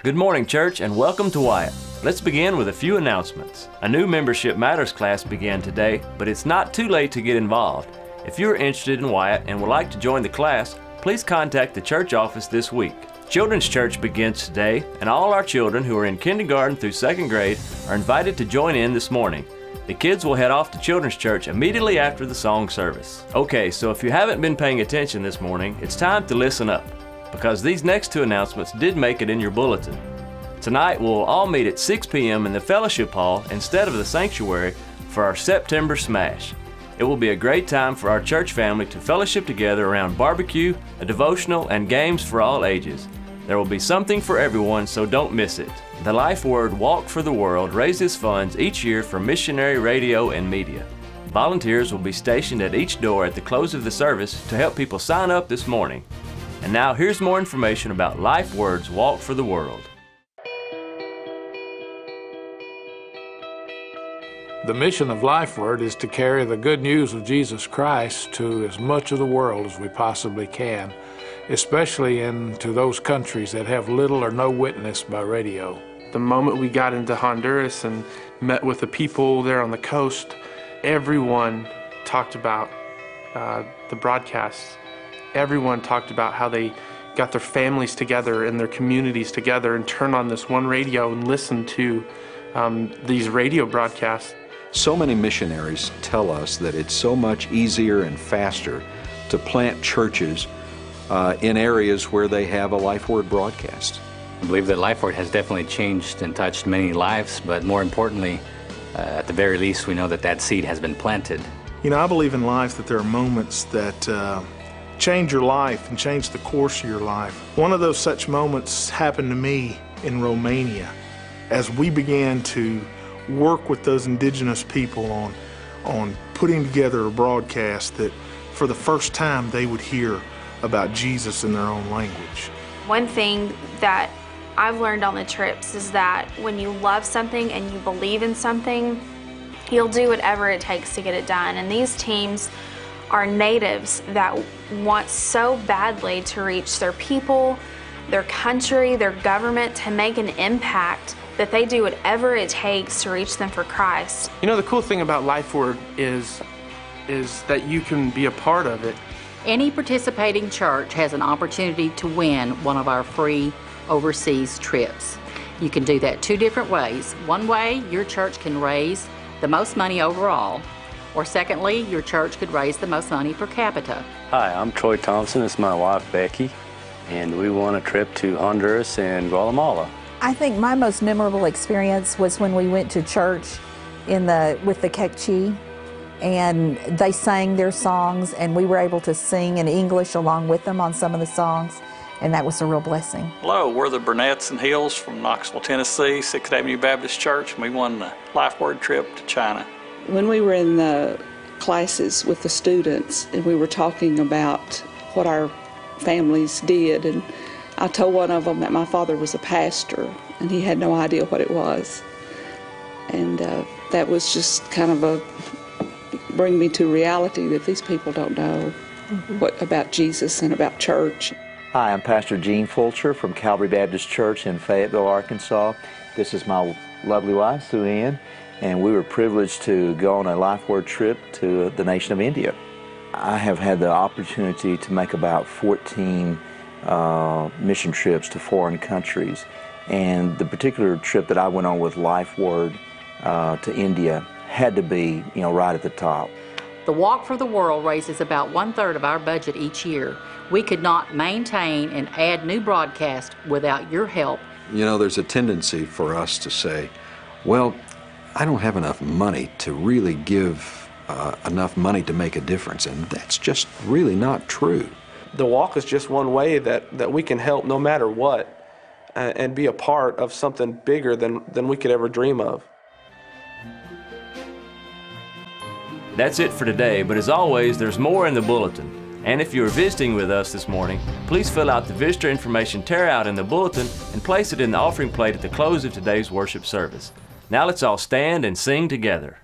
Good morning, church, and welcome to Wyatt. Let's begin with a few announcements. A new Membership Matters class began today, but it's not too late to get involved. If you're interested in Wyatt and would like to join the class, please contact the church office this week. Children's Church begins today, and all our children who are in kindergarten through 2nd grade are invited to join in this morning. The kids will head off to Children's Church immediately after the song service. Okay, so if you haven't been paying attention this morning, it's time to listen up, because these next two announcements did make it in your bulletin. Tonight we'll all meet at 6 p.m. in the fellowship hall instead of the sanctuary for our September Smash. It will be a great time for our church family to fellowship together around barbecue, a devotional, and games for all ages. There will be something for everyone, so don't miss it. The Life Word Walk for the World raises funds each year for missionary radio and media. Volunteers will be stationed at each door at the close of the service to help people sign up this morning. And now here's more information about Life Word's Walk for the World. The mission of Life Word is to carry the good news of Jesus Christ to as much of the world as we possibly can, especially into those countries that have little or no witness by radio. The moment we got into Honduras and met with the people there on the coast, everyone talked about the broadcasts. Everyone talked about how they got their families together and their communities together and turned on this one radio and listened to these radio broadcasts. So many missionaries tell us that it's so much easier and faster to plant churches in areas where they have a Life Word broadcast. I believe that Life Word has definitely changed and touched many lives, but more importantly, at the very least, we know that that seed has been planted. You know, I believe in life that there are moments that change your life and change the course of your life. One of those such moments happened to me in Romania as we began to work with those indigenous people on putting together a broadcast that for the first time they would hear about Jesus in their own language. One thing that I've learned on the trips is that when you love something and you believe in something, you'll do whatever it takes to get it done. And these teams are natives that want so badly to reach their people, their country, their government, to make an impact that they do whatever it takes to reach them for Christ. You know, the cool thing about Life Word is that you can be a part of it. Any participating church has an opportunity to win one of our free overseas trips. You can do that two different ways. One way, your church can raise the most money overall, or secondly, your church could raise the most money per capita. Hi, I'm Troy Thompson. It's my wife, Becky, and we won a trip to Honduras and Guatemala. I think my most memorable experience was when we went to church with the Kekchi, and they sang their songs, and we were able to sing in English along with them on some of the songs, and that was a real blessing. Hello, we're the Burnett's and Hills from Knoxville, Tennessee, 6th Avenue Baptist Church, and we won the Life Word trip to China. When we were in the classes with the students and we were talking about what our families did, and I told one of them that my father was a pastor and he had no idea what it was. And that was just kind of bring me to reality that these people don't know what about Jesus and about church. Hi, I'm Pastor Gene Fulcher from Calvary Baptist Church in Fayetteville, Arkansas. This is my lovely wife, Sue Ann, and we were privileged to go on a Life Word trip to the nation of India. I have had the opportunity to make about 14 mission trips to foreign countries, and the particular trip that I went on with Life Word to India had to be, right at the top. The Walk for the World raises about 1/3 of our budget each year. We could not maintain and add new broadcasts without your help. You know, there's a tendency for us to say, well, I don't have enough money to really give enough money to make a difference, and that's just really not true. The walk is just one way that we can help no matter what and be a part of something bigger than we could ever dream of. That's it for today, but as always, there's more in the bulletin. And if you're visiting with us this morning, please fill out the visitor information tear-out in the bulletin and place it in the offering plate at the close of today's worship service. Now let's all stand and sing together.